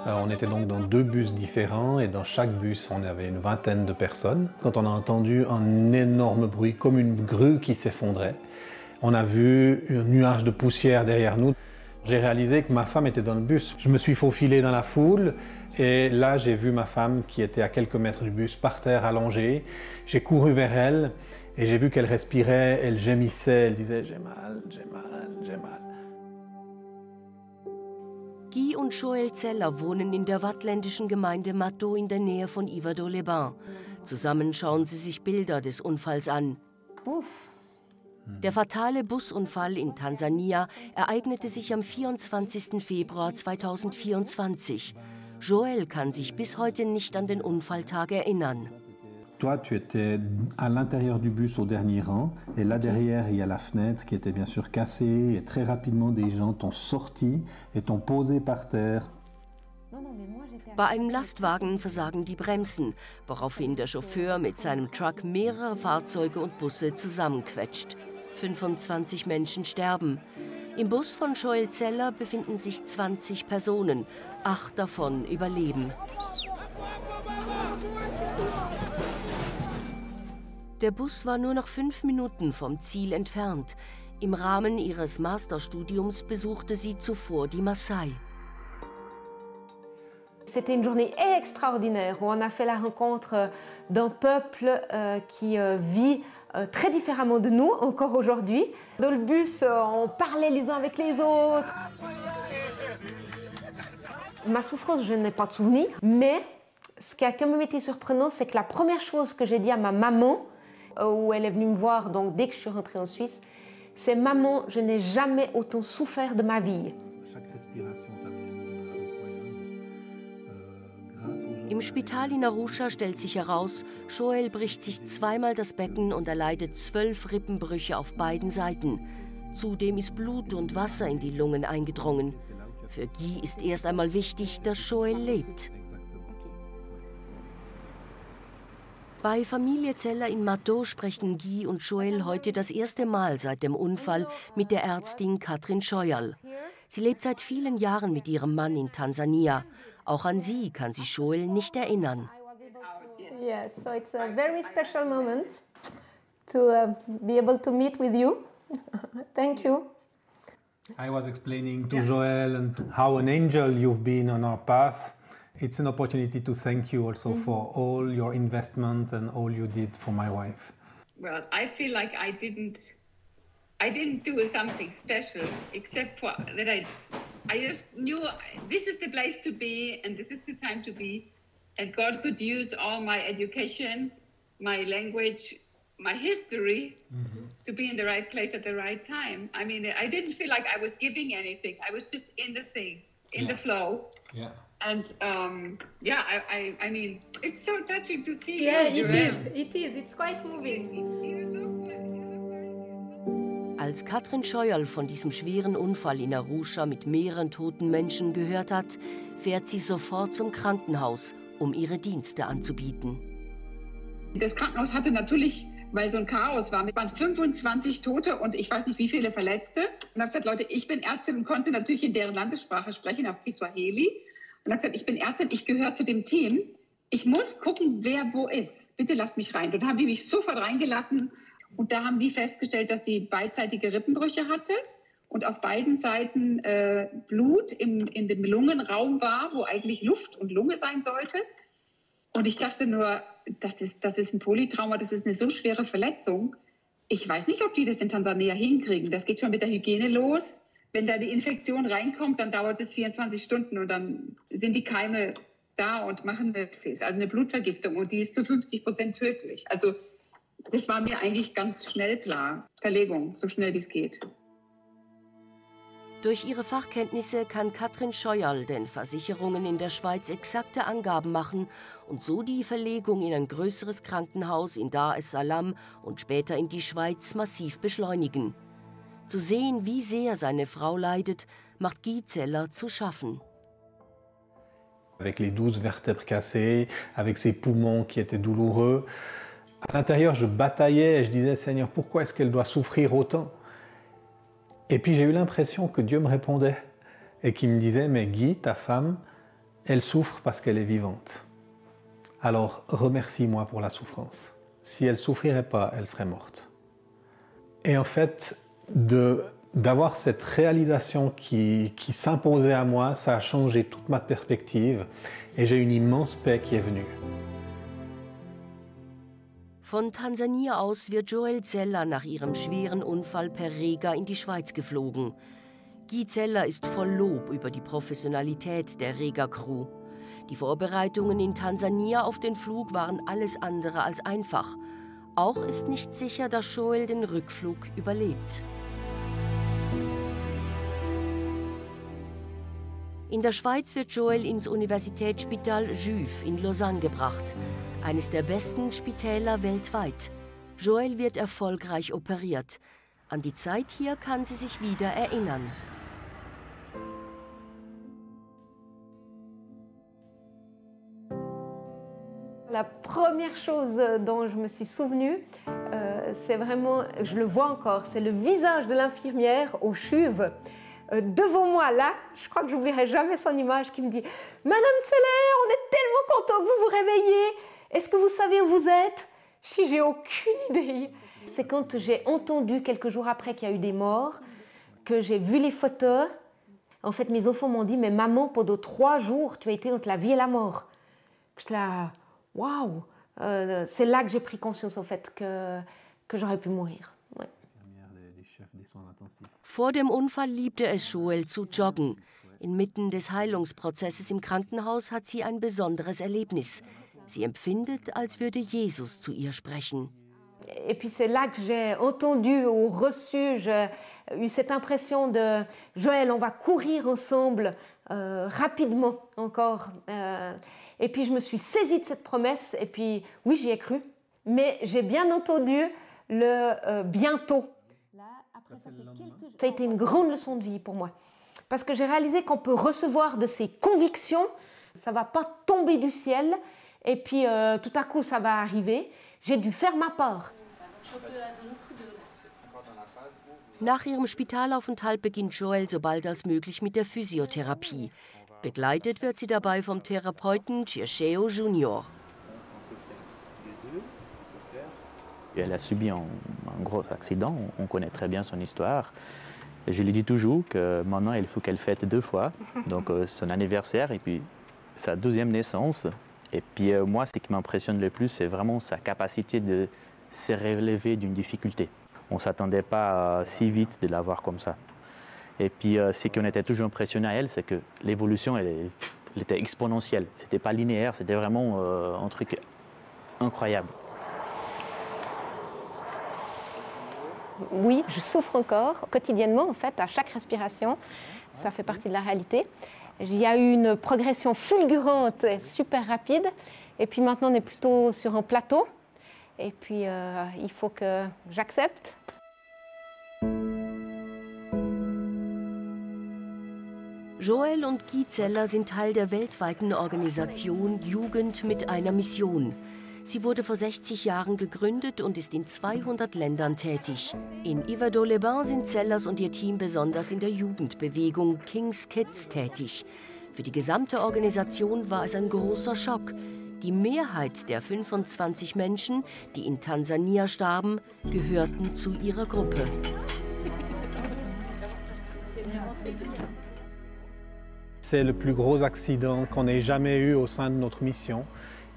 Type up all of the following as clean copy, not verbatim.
On était donc dans 2 bus différents et dans chaque bus, on avait une vingtaine de personnes. Quand on a entendu un énorme bruit, comme une grue qui s'effondrait, on a vu un nuage de poussière derrière nous. J'ai réalisé que ma femme était dans le bus. Je me suis faufilé dans la foule et là, j'ai vu ma femme qui était à quelques mètres du bus par terre allongée. J'ai couru vers elle et j'ai vu qu'elle respirait, elle gémissait, elle disait « j'ai mal, j'ai mal, j'ai mal ». Guy und Joël Zeller wohnen in der wattländischen Gemeinde Mato in der Nähe von Yverdon-les-Bains. Zusammen schauen sie sich Bilder des Unfalls an. Der fatale Busunfall in Tansania ereignete sich am 24. Februar 2024. Joël kann sich bis heute nicht an den Unfalltag erinnern. Toi, tu étais à l'intérieur du bus au dernier rang, et là derrière, il y a la fenêtre qui était bien sûr cassée, et très rapidement, des gens t'ont sorti et t'ont posé par terre. Bei einem Lastwagen versagen die Bremsen, woraufhin der Chauffeur mit seinem Truck mehrere Fahrzeuge und Busse zusammenquetscht. 25 Menschen sterben. Im Bus von Joël Zeller befinden sich 20 Personen, 8 davon überleben. Der Bus war nur noch 5 Minuten vom Ziel entfernt. Im Rahmen ihres Masterstudiums besuchte sie zuvor die Maasai. C'était une journée extraordinaire où on a fait la rencontre d'un peuple qui vit très différemment de nous encore aujourd'hui. Dans le bus, on parlait les uns avec les autres. Ma souffrance, je n'ai pas de souvenir, mais ce qui a quand même été surprenant, c'est que la première chose que j'ai dit à ma maman, où elle est venue me voir donc dès que je suis rentrée en Suisse, c'est « Maman, je n'ai jamais autant souffert de ma vie ». Im Spital in Arusha stellt sich heraus, Joël bricht sich zweimal das Becken und erleidet 12 Rippenbrüche auf beiden Seiten. Zudem ist Blut und Wasser in die Lungen eingedrungen. Für Guy ist erst einmal wichtig, dass Joël lebt. Bei Familie Zeller in Mato sprechen Guy und Joël heute das erste Mal seit dem Unfall mit der Ärztin Katrin Scheuerl. Sie lebt seit vielen Jahren mit ihrem Mann in Tansania. Auch an sie kann sich Joël nicht erinnern. Yes, so it's a very special moment to be able to meet with you. Thank you. I was explaining to Joël and how an angel you've been on our path. It's an opportunity to thank you also for all your investment and all you did for my wife. Well, I feel like I didn't do something special, except for that I just knew this is the place to be and this is the time to be, and God could use all my education, my language, my history to be in the right place at the right time. I mean, I didn't feel like I was giving anything. I was just in the thing, in the flow. Yeah. And I mean, it's so touching to see. Yeah, it is. It's quite moving. Als Katrin Scheuerl von diesem schweren Unfall in Arusha mit mehreren toten Menschen gehört hat, fährt sie sofort zum Krankenhaus, um ihre Dienste anzubieten. Das Krankenhaus hatte natürlich, weil so ein Chaos war, es waren 25 Tote und ich weiß nicht wie viele Verletzte. Und habe gesagt, Leute, ich bin Ärztin und konnte natürlich in deren Landessprache sprechen, auf Kiswahili. Und habe gesagt, ich bin Ärztin, ich gehöre zu dem Team. Ich muss gucken, wer wo ist. Bitte lasst mich rein. Und dann haben die mich sofort reingelassen. Und da haben die festgestellt, dass sie beidseitige Rippenbrüche hatte und auf beiden Seiten Blut in dem Lungenraum war, wo eigentlich Luft und Lunge sein sollte. Und ich dachte nur, das ist ein Polytrauma, das ist eine so schwere Verletzung. Ich weiß nicht, ob die das in Tansania hinkriegen. Das geht schon mit der Hygiene los. Wenn da die Infektion reinkommt, dann dauert es 24 Stunden und dann sind die Keime da und machen Sepsis, also eine Blutvergiftung. Und die ist zu 50% tödlich. Also das war mir eigentlich ganz schnell klar. Verlegung, so schnell wie es geht. Durch ihre Fachkenntnisse kann Katrin Scheuerl den Versicherungen in der Schweiz exakte Angaben machen und so die Verlegung in ein größeres Krankenhaus in Dar es Salaam und später in die Schweiz massiv beschleunigen. Zu sehen, wie sehr seine Frau leidet, macht Guy Zeller zu schaffen. Avec les 12 vertèbres cassées, avec ses poumons qui étaient douloureux, à l'intérieur, je bataillais et je disais, Seigneur, pourquoi est-ce qu'elle doit souffrir autant? Et puis j'ai eu l'impression que Dieu me répondait et qu'il me disait « Mais Guy, ta femme, elle souffre parce qu'elle est vivante. Alors remercie-moi pour la souffrance. Si elle ne souffrirait pas, elle serait morte. » Et en fait, d'avoir cette réalisation qui s'imposait à moi, ça a changé toute ma perspective et j'ai une immense paix qui est venue. Von Tansania aus wird Joel Zeller nach ihrem schweren Unfall per Rega in die Schweiz geflogen. Guy Zeller ist voll Lob über die Professionalität der Rega-Crew. Die Vorbereitungen in Tansania auf den Flug waren alles andere als einfach. Auch ist nicht sicher, dass Joel den Rückflug überlebt. In der Schweiz wird Joel ins Universitätsspital Juif in Lausanne gebracht, eines der besten Spitäler weltweit. Joel wird erfolgreich operiert. An die Zeit hier kann sie sich wieder erinnern. La première chose dont je me suis souvenue, c'est vraiment, je le vois encore, c'est le visage de l'infirmière au CHUV. Devant moi, là, je crois que j'oublierai jamais son image qui me dit « Madame Zeller, on est tellement content que vous vous réveillez. Est-ce que vous savez où vous êtes ?» Je dis « J'ai aucune idée. » C'est quand j'ai entendu, quelques jours après qu'il y a eu des morts, que j'ai vu les photos. En fait, mes enfants m'ont dit « Mais maman, pendant 3 jours, tu as été entre la vie et la mort. » J'étais là « Waouh !» C'est là que j'ai pris conscience, en fait, que j'aurais pu mourir. Ouais. Vor dem Unfall liebte es Joel zu joggen. Inmitten des Heilungsprozesses im Krankenhaus hat sie ein besonderes Erlebnis. Sie empfindet, als würde Jesus zu ihr sprechen. Et puis c'est là que j'ai entendu ou reçu, j'ai eu cette impression de « Joël, on va courir ensemble rapidement encore ». Et puis je me suis saisie de cette promesse et puis oui, j'y ai cru. Mais j'ai bien entendu le bientôt. Ça a été une grande leçon de vie pour moi. Parce que j'ai réalisé qu'on peut recevoir de ces convictions, ça ne va pas tomber du ciel, et puis tout à coup ça va arriver. J'ai dû faire ma part. Nach ihrem Spitalaufenthalt beginnt Joel so bald als möglich mit der Physiotherapie. Begleitet wird sie dabei vom Therapeuten Circeo Junior. Elle a subi un gros accident, on connaît très bien son histoire. Je lui dis toujours que maintenant il faut qu'elle fête 2 fois, donc son anniversaire et puis sa 2e naissance. Et puis moi, ce qui m'impressionne le plus, c'est vraiment sa capacité de se relever d'une difficulté. On ne s'attendait pas si vite de la voir comme ça. Et puis ce qui en était toujours impressionné à elle, c'est que l'évolution, elle était exponentielle. Ce n'était pas linéaire, c'était vraiment un truc incroyable. Oui, je souffre encore quotidiennement, en fait, à chaque respiration. Ça fait partie de la réalité. Il y a eu une progression fulgurante et super rapide. Et puis maintenant, on est plutôt sur un plateau. Et puis, il faut que j'accepte. Joel und Guy Zeller sind Teil der weltweiten Organisation Jugend mit einer Mission. Sie wurde vor 60 Jahren gegründet und ist in 200 Ländern tätig. In Yverdon-les-Bains sind Zellers und ihr Team besonders in der Jugendbewegung King's Kids tätig. Für die gesamte Organisation war es ein großer Schock. Die Mehrheit der 25 Menschen, die in Tansania starben, gehörten zu ihrer Gruppe. C'est le plus gros accident qu'on ait jamais eu au sein de notre mission.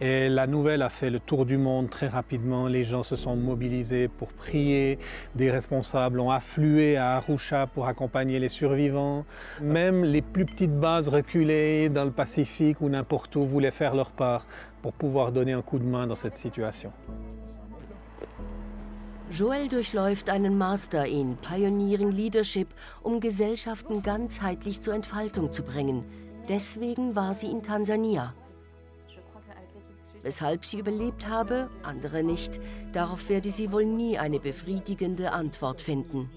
Et la nouvelle a fait le tour du monde très rapidement. Les gens se sont mobilisés pour prier. Des responsables ont afflué à Arusha pour accompagner les survivants. Même les plus petites bases reculées dans le Pacifique ou n'importe où voulaient faire leur part pour pouvoir donner un coup de main dans cette situation. Joel durchläuft einen Master in Pioneering Leadership, um Gesellschaften ganzheitlich zur Entfaltung zu bringen. Deswegen war sie in Tansania. Weshalb sie überlebt habe, andere nicht. Darauf werde sie wohl nie eine befriedigende Antwort finden.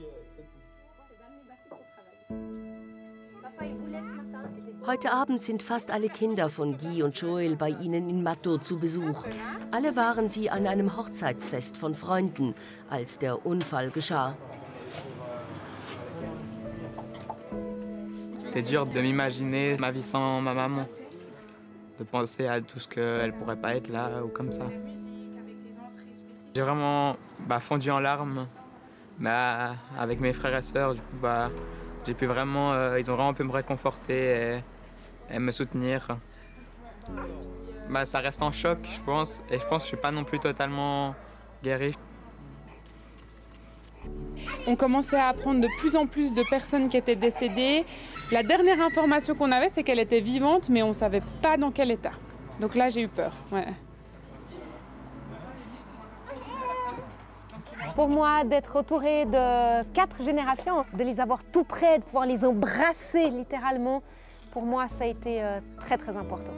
Heute Abend sind fast alle Kinder von Guy und Joel bei ihnen in Mato zu Besuch. Alle waren sie an einem Hochzeitsfest von Freunden, als der Unfall geschah. C'était dur de m'imaginer ma vie sans ma maman, de penser à tout ce qu'elle pourrait pas être là ou comme ça. J'ai vraiment fondu en larmes avec mes frères et sœurs. Du coup, j'ai pu vraiment, ils ont vraiment pu me réconforter et me soutenir. Ça reste en choc, je pense, et je pense que je suis pas non plus totalement guéri. On commençait à apprendre de plus en plus de personnes qui étaient décédées. La dernière information qu'on avait, c'est qu'elle était vivante, mais on ne savait pas dans quel état. Donc là, j'ai eu peur. Ouais. Pour moi, d'être entourée de 4 générations, de les avoir tout près, de pouvoir les embrasser littéralement, pour moi, ça a été très, très important.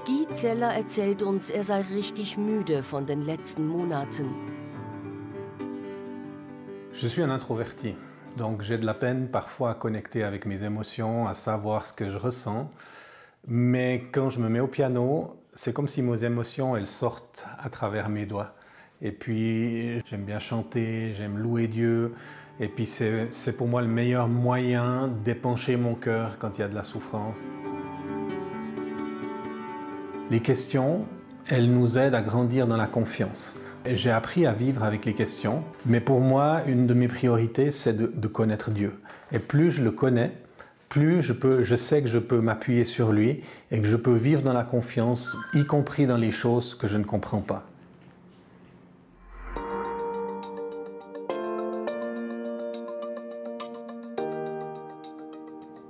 Guy Zeller erzählt uns, er sei richtig müde von den letzten Monaten. Je suis un introverti, donc j'ai de la peine parfois à connecter avec mes émotions, à savoir ce que je ressens. Mais quand je me mets au piano, c'est comme si mes émotions, elles sortent à travers mes doigts. Et puis j'aime bien chanter, j'aime louer Dieu. Et puis c'est pour moi le meilleur moyen d'épancher mon cœur quand il y a de la souffrance. Les questions, elles nous aident à grandir dans la confiance. J'ai appris à vivre avec les questions, mais pour moi, une de mes priorités, c'est de connaître Dieu. Et plus je le connais, plus je sais que je peux m'appuyer sur lui et que je peux vivre dans la confiance, y compris dans les choses que je ne comprends pas.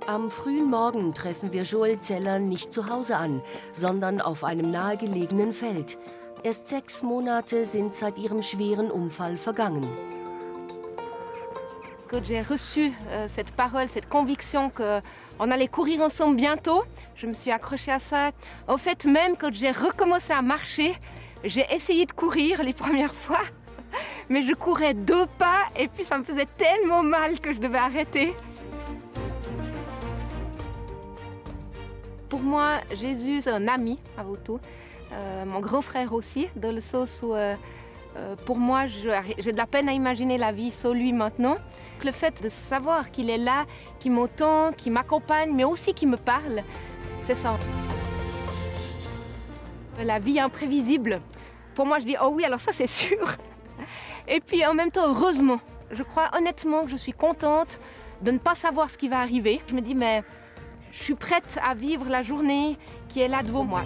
Am frühen Morgen treffen wir Joel Zeller nicht zu Hause an, sondern auf einem nahegelegenen Feld. Erst 6 Monate sind seit ihrem schweren Unfall vergangen. Quand j'ai reçu cette parole, cette conviction qu'on allait courir ensemble bientôt, je me suis accrochée à ça. En fait, même quand j'ai recommencé à marcher, j'ai essayé de courir les premières fois, mais je courais 2 pas et puis ça me faisait tellement mal que je devais arrêter. Pour moi, Jésus, c'est un ami avant tout. Mon grand frère aussi, dans le sens où pour moi, j'ai de la peine à imaginer la vie sans lui maintenant. Le fait de savoir qu'il est là, qu'il m'entend, qu'il m'accompagne, mais aussi qu'il me parle, c'est ça. La vie imprévisible, pour moi, je dis « oh oui, alors ça c'est sûr ». Et puis en même temps, heureusement, je crois honnêtement que je suis contente de ne pas savoir ce qui va arriver. Je me dis « mais je suis prête à vivre la journée qui est là devant moi ».